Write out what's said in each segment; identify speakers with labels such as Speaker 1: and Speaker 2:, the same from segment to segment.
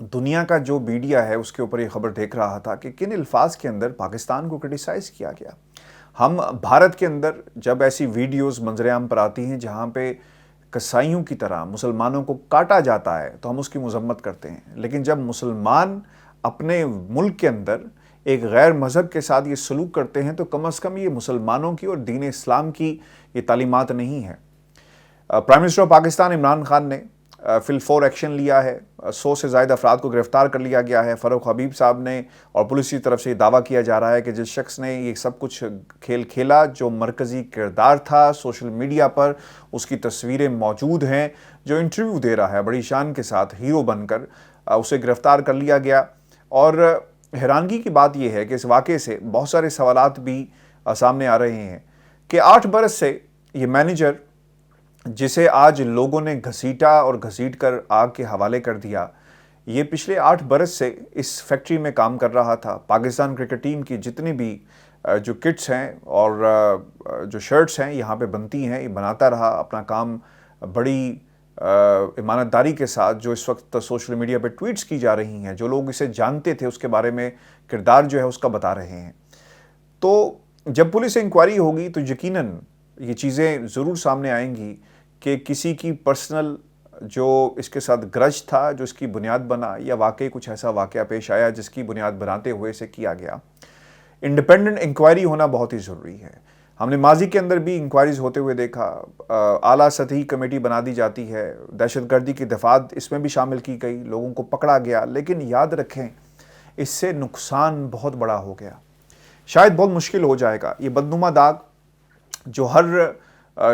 Speaker 1: دنیا کا جو میڈیا ہے اس کے اوپر یہ خبر دیکھ رہا تھا کہ کن الفاظ کے اندر پاکستان کو کرٹیسائز کیا گیا۔ ہم بھارت کے اندر جب ایسی ویڈیوز منظر عام پر آتی ہیں جہاں پہ کسائیوں کی طرح مسلمانوں کو کاٹا جاتا ہے تو ہم اس کی مذمت کرتے ہیں، لیکن جب مسلمان اپنے ملک کے اندر ایک غیر مذہب کے ساتھ یہ سلوک کرتے ہیں تو کم از کم یہ مسلمانوں کی اور دین اسلام کی یہ تعلیمات نہیں ہے۔ Prime minister of Pakistan Imran Khan نے فی الفور ایکشن لیا ہے، 100 سے زائد افراد کو گرفتار کر لیا گیا ہے۔ فاروق حبیب صاحب نے اور پولیس کی طرف سے یہ دعویٰ کیا جا رہا ہے کہ جس شخص نے یہ سب کچھ کھیل کھیلا، جو مرکزی کردار تھا سوشل میڈیا پر، اس کی تصویریں موجود ہیں، جو انٹرویو دے رہا ہے بڑی شان کے ساتھ ہیرو بن کر، اسے گرفتار کر لیا گیا۔ اور حیرانگی کی بات یہ ہے کہ اس واقعے سے بہت سارے سوالات بھی سامنے آ رہے ہیں کہ 8 برس سے یہ مینیجر جسے آج لوگوں نے گھسیٹا اور گھسیٹ کر آگ کے حوالے کر دیا، یہ پچھلے 8 برس سے اس فیکٹری میں کام کر رہا تھا۔ پاکستان کرکٹ ٹیم کی جتنی بھی جو کٹس ہیں اور جو شرٹس ہیں یہاں پہ بنتی ہیں، یہ بناتا رہا اپنا کام بڑی ایمانتداری کے ساتھ۔ جو اس وقت سوشل میڈیا پہ ٹویٹس کی جا رہی ہیں، جو لوگ اسے جانتے تھے اس کے بارے میں کردار جو ہے اس کا بتا رہے ہیں، تو جب پولیس سے انکوائری ہوگی تو یقیناً یہ چیزیں ضرور سامنے آئیں گی کہ کسی کی پرسنل جو اس کے ساتھ گرج تھا، جو اس کی بنیاد بنا، یا واقعی کچھ ایسا واقعہ پیش آیا جس کی بنیاد بناتے ہوئے اسے کیا گیا۔ انڈیپینڈنٹ انکوائری ہونا بہت ہی ضروری ہے۔ ہم نے ماضی کے اندر بھی انکوائریز ہوتے ہوئے دیکھا، اعلیٰ سطحی کمیٹی بنا دی جاتی ہے، دہشت گردی کی دفعات اس میں بھی شامل کی گئی، لوگوں کو پکڑا گیا، لیکن یاد رکھیں اس سے نقصان بہت بڑا ہو گیا۔ شاید بہت مشکل ہو جائے گا یہ بدنما داغ جو ہر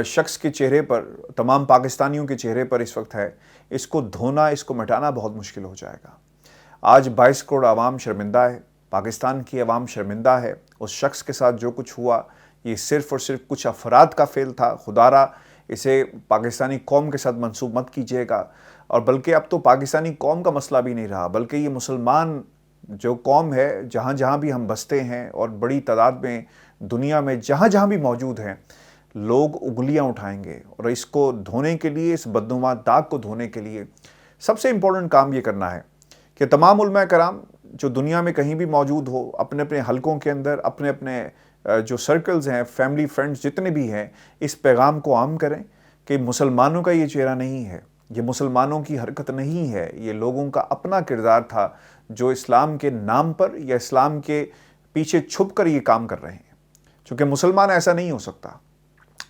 Speaker 1: شخص کے چہرے پر، تمام پاکستانیوں کے چہرے پر اس وقت ہے، اس کو دھونا، اس کو مٹانا بہت مشکل ہو جائے گا۔ آج 22 کروڑ عوام شرمندہ ہے، پاکستان کی عوام شرمندہ ہے۔ اس شخص کے ساتھ جو کچھ ہوا یہ صرف اور صرف کچھ افراد کا فعل تھا۔ خدا را اسے پاکستانی قوم کے ساتھ منسوب مت کیجیے گا، اور بلکہ اب تو پاکستانی قوم کا مسئلہ بھی نہیں رہا، بلکہ یہ مسلمان جو قوم ہے جہاں جہاں بھی ہم بستے ہیں اور بڑی تعداد میں دنیا میں جہاں جہاں بھی موجود ہیں، لوگ انگلیاں اٹھائیں گے۔ اور اس کو دھونے کے لیے، اس بدنما داغ کو دھونے کے لیے سب سے امپورٹنٹ کام یہ کرنا ہے کہ تمام علماء کرام جو دنیا میں کہیں بھی موجود ہو، اپنے اپنے حلقوں کے اندر، اپنے اپنے جو سرکلز ہیں، فیملی فرینڈز جتنے بھی ہیں، اس پیغام کو عام کریں کہ مسلمانوں کا یہ چہرہ نہیں ہے، یہ مسلمانوں کی حرکت نہیں ہے، یہ لوگوں کا اپنا کردار تھا جو اسلام کے نام پر یا اسلام کے پیچھے چھپ کر یہ کام کر رہے ہیں۔ چونکہ مسلمان ایسا نہیں ہو سکتا،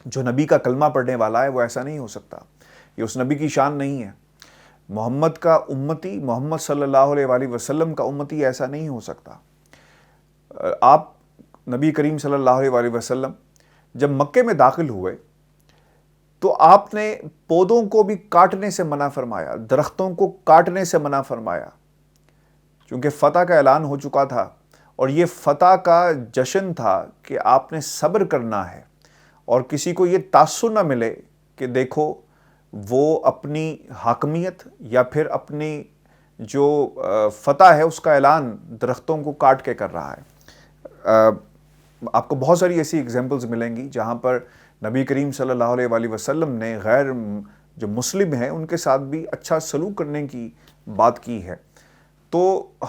Speaker 1: جو نبی کا کلمہ پڑھنے والا ہے وہ ایسا نہیں ہو سکتا، یہ اس نبی کی شان نہیں ہے۔ محمد کا امتی، محمد صلی اللہ علیہ وآلہ وسلم کا امتی ایسا نہیں ہو سکتا۔ آپ نبی کریم صلی اللہ علیہ وآلہ وسلم جب مکے میں داخل ہوئے تو آپ نے پودوں کو بھی کاٹنے سے منع فرمایا، درختوں کو کاٹنے سے منع فرمایا، چونکہ فتح کا اعلان ہو چکا تھا اور یہ فتح کا جشن تھا کہ آپ نے صبر کرنا ہے، اور کسی کو یہ تاثر نہ ملے کہ دیکھو وہ اپنی حاکمیت یا پھر اپنی جو فتح ہے اس کا اعلان درختوں کو کاٹ کے کر رہا ہے۔ آپ کو بہت ساری ایسی ایگزامپلز ملیں گی جہاں پر نبی کریم صلی اللہ علیہ وآلہ وسلم نے غیر جو مسلم ہیں ان کے ساتھ بھی اچھا سلوک کرنے کی بات کی ہے۔ تو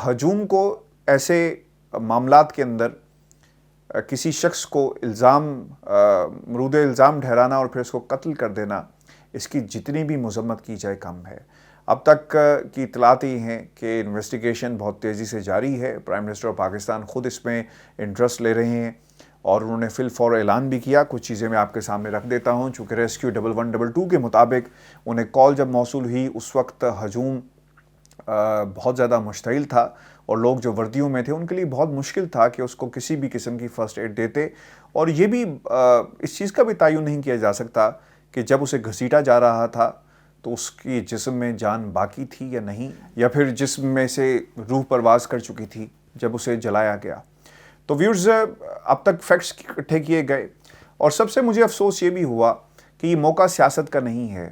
Speaker 1: ہجوم کو ایسے معاملات کے اندر کسی شخص کو مورد الزام ٹھہرانا اور پھر اس کو قتل کر دینا، اس کی جتنی بھی مذمت کی جائے کم ہے۔ اب تک کی اطلاعات یہ ہیں کہ انویسٹیگیشن بہت تیزی سے جاری ہے، پرائم منسٹر آف پاکستان خود اس میں انٹرسٹ لے رہے ہیں اور انہوں نے فی الفور اعلان بھی کیا۔ کچھ چیزیں میں آپ کے سامنے رکھ دیتا ہوں، چونکہ ریسکیو 1122 کے مطابق انہیں کال جب موصول ہوئی اس وقت ہجوم بہت زیادہ مشتعل تھا، اور لوگ جو وردیوں میں تھے ان کے لیے بہت مشکل تھا کہ اس کو کسی بھی قسم کی فرسٹ ایڈ دیتے، اور یہ بھی اس چیز کا بھی تعین نہیں کیا جا سکتا کہ جب اسے گھسیٹا جا رہا تھا تو اس کی جسم میں جان باقی تھی یا نہیں، یا پھر جسم میں سے روح پرواز کر چکی تھی جب اسے جلایا گیا۔ تو ویورز، اب تک فیکٹس اکٹھے کیے گئے، اور سب سے مجھے افسوس یہ بھی ہوا کہ یہ موقع سیاست کا نہیں ہے۔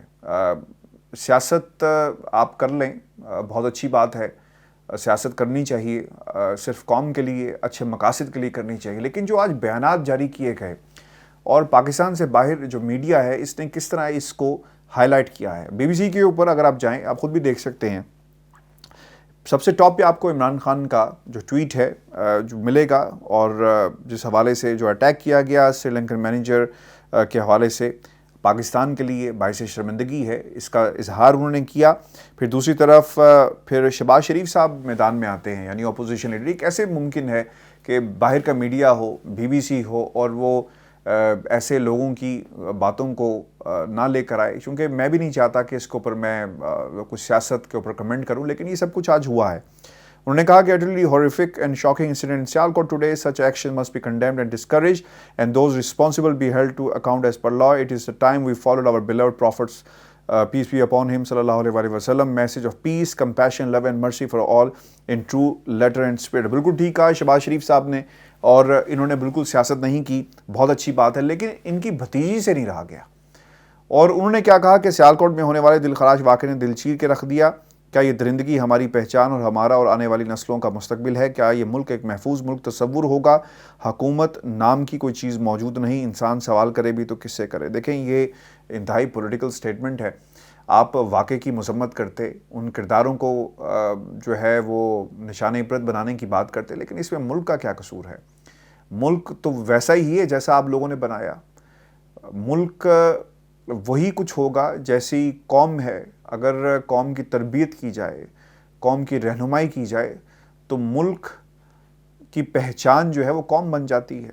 Speaker 1: سیاست آپ کر لیں، بہت اچھی بات ہے، سیاست کرنی چاہیے، صرف قوم کے لیے، اچھے مقاصد کے لیے کرنی چاہیے، لیکن جو آج بیانات جاری کیے گئے اور پاکستان سے باہر جو میڈیا ہے اس نے کس طرح اس کو ہائی لائٹ کیا ہے۔ BBC کے اوپر اگر آپ جائیں، آپ خود بھی دیکھ سکتے ہیں، سب سے ٹاپ پہ آپ کو عمران خان کا جو ٹویٹ ہے جو ملے گا، اور جس حوالے سے جو اٹیک کیا گیا سری لنکن مینیجر کے حوالے سے پاکستان کے لیے باعث شرمندگی ہے، اس کا اظہار انہوں نے کیا۔ پھر دوسری طرف پھر شہباز شریف صاحب میدان میں آتے ہیں، یعنی اپوزیشن لیڈر۔ کیسے ممکن ہے کہ باہر کا میڈیا ہو، BBC ہو، اور وہ ایسے لوگوں کی باتوں کو نہ لے کر آئے؟ کیونکہ میں بھی نہیں چاہتا کہ اس کے اوپر میں کچھ سیاست کے اوپر کمنٹ کروں، لیکن یہ سب کچھ آج ہوا ہے۔ انہوں نے کہا کہ utterly horrific and shocking incident in Sialkot today, such action must be condemned and discouraged, and those responsible be held to account as per law. It is the time we followed our beloved Prophet's peace be upon him sallallahu alaihi wasallam message of peace, compassion, love and mercy for all in true letter and spirit. بالکل ٹھیک کہا شہباز شریف صاحب نے، اور انہوں نے بالکل سیاست نہیں کی، بہت اچھی بات ہے، لیکن ان کی بھتیجی سے نہیں رہا گیا۔ اور انہوں نے کیا کہا کہ سیالکوٹ میں ہونے والے دلخراش واقعے نے دل چیر کے رکھ دیا۔ کیا یہ درندگی ہماری پہچان اور ہمارا اور آنے والی نسلوں کا مستقبل ہے؟ کیا یہ ملک ایک محفوظ ملک تصور ہوگا؟ حکومت نام کی کوئی چیز موجود نہیں، انسان سوال کرے بھی تو کس سے کرے؟ دیکھیں، یہ انتہائی پولیٹیکل سٹیٹمنٹ ہے۔ آپ واقعے کی مذمت کرتے، ان کرداروں کو جو ہے وہ نشان عبرت بنانے کی بات کرتے، لیکن اس میں ملک کا کیا قصور ہے؟ ملک تو ویسا ہی ہے جیسا آپ لوگوں نے بنایا۔ ملک وہی کچھ ہوگا جیسی قوم ہے۔ اگر قوم کی تربیت کی جائے، قوم کی رہنمائی کی جائے، تو ملک کی پہچان جو ہے وہ قوم بن جاتی ہے۔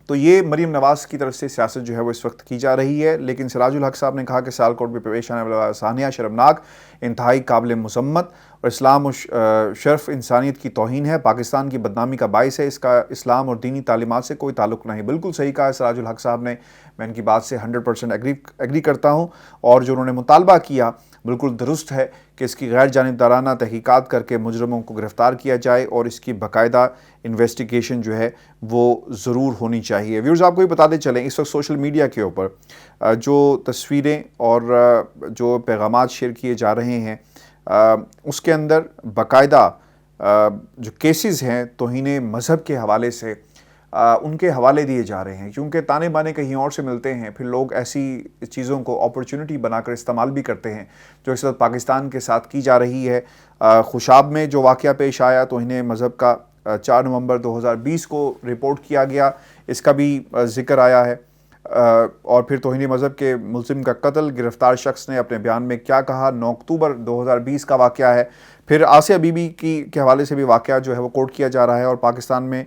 Speaker 1: تو یہ مریم نواز کی طرف سے سیاست جو ہے وہ اس وقت کی جا رہی ہے، لیکن سراج الحق صاحب نے کہا کہ سیالکوٹ میں پیش آنے والا سانحہ شرمناک، انتہائی قابل مذمت اور اسلام و شرف انسانیت کی توہین ہے، پاکستان کی بدنامی کا باعث ہے، اس کا اسلام اور دینی تعلیمات سے کوئی تعلق نہیں۔ بالکل صحیح کہا ہے سراج الحق صاحب نے، میں ان کی بات سے 100% ایگری کرتا ہوں، اور جو انہوں نے مطالبہ کیا بالکل درست ہے کہ اس کی غیر جانبدارانہ تحقیقات کر کے مجرموں کو گرفتار کیا جائے، اور اس کی باقاعدہ انویسٹیگیشن جو ہے وہ ضرور ہونی چاہیے۔ ویورز، آپ کو بھی بتاتے چلیں، اس وقت سوشل میڈیا کے اوپر جو تصویریں اور جو پیغامات شیئر کیے جا رہے ہیں، اس کے اندر باقاعدہ جو کیسز ہیں توہین مذہب کے حوالے سے ان کے حوالے دیے جا رہے ہیں، کیونکہ تانے بانے کہیں اور سے ملتے ہیں، پھر لوگ ایسی چیزوں کو اپرچونٹی بنا کر استعمال بھی کرتے ہیں جو اس وقت پاکستان کے ساتھ کی جا رہی ہے۔ خوشاب میں جو واقعہ پیش آیا توہین مذہب کا، 4 نومبر 2020 کو رپورٹ کیا گیا، اس کا بھی ذکر آیا ہے۔ اور پھر توہین مذہب کے ملزم کا قتل، گرفتار شخص نے اپنے بیان میں کیا کہا، 9 اکتوبر 2020 کا واقعہ ہے۔ پھر آسیہ بی بی کے حوالے سے بھی واقعہ جو ہے وہ کوٹ کیا جا رہا ہے، اور پاکستان میں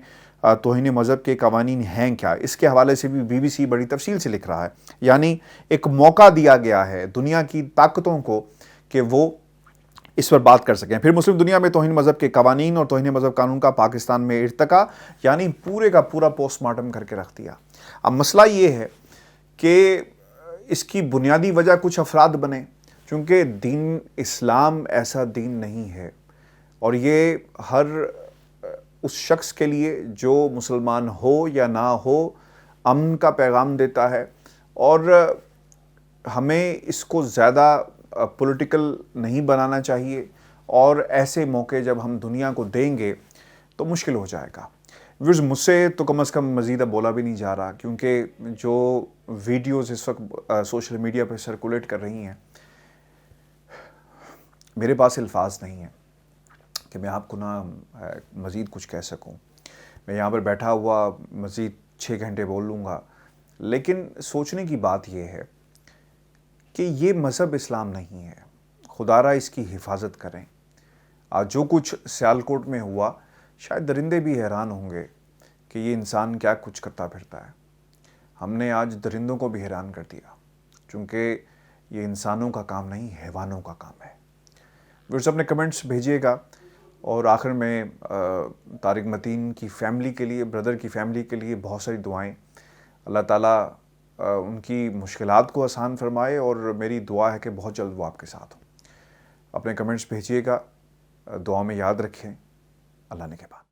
Speaker 1: توہین مذہب کے قوانین ہیں کیا، اس کے حوالے سے بھی BBC بڑی تفصیل سے لکھ رہا ہے۔ یعنی ایک موقع دیا گیا ہے دنیا کی طاقتوں کو کہ وہ اس پر بات کر سکیں۔ پھر مسلم دنیا میں توہین مذہب کے قوانین اور توہین مذہب قانون کا پاکستان میں ارتقا، یعنی پورے کا پورا پوسٹ مارٹم کر کے رکھ دیا۔ اب مسئلہ یہ ہے کہ اس کی بنیادی وجہ کچھ افراد بنے، چونکہ دین اسلام ایسا دین نہیں ہے، اور یہ ہر اس شخص کے لیے جو مسلمان ہو یا نہ ہو امن کا پیغام دیتا ہے، اور ہمیں اس کو زیادہ پولیٹیکل نہیں بنانا چاہیے، اور ایسے موقع جب ہم دنیا کو دیں گے تو مشکل ہو جائے گا۔ ویورز، مجھ سے تو کم از کم مزید اب بولا بھی نہیں جا رہا، کیونکہ جو ویڈیوز اس وقت سوشل میڈیا پہ سرکولیٹ کر رہی ہیں، میرے پاس الفاظ نہیں ہیں کہ میں آپ کو نہ مزید کچھ کہہ سکوں۔ میں یہاں پر بیٹھا ہوا مزید 6 گھنٹے بول لوں گا، لیکن سوچنے کی بات یہ ہے کہ یہ مذہب اسلام نہیں ہے۔ خدا را اس کی حفاظت کریں۔ آج جو کچھ سیالکوٹ میں ہوا، شاید درندے بھی حیران ہوں گے کہ یہ انسان کیا کچھ کرتا پھرتا ہے۔ ہم نے آج درندوں کو بھی حیران کر دیا، چونکہ یہ انسانوں کا کام نہیں، حیوانوں کا کام ہے۔ ویورز، اپنے کمنٹس بھیجیے گا، اور آخر میں طارق متین کی فیملی کے لیے، بردر کی فیملی کے لیے بہت ساری دعائیں۔ اللہ تعالیٰ ان کی مشکلات کو آسان فرمائے، اور میری دعا ہے کہ بہت جلد وہ آپ کے ساتھ ہوں۔ اپنے کمنٹس بھیجیے گا، دعا میں یاد رکھیں۔ اللہ نے کے بعد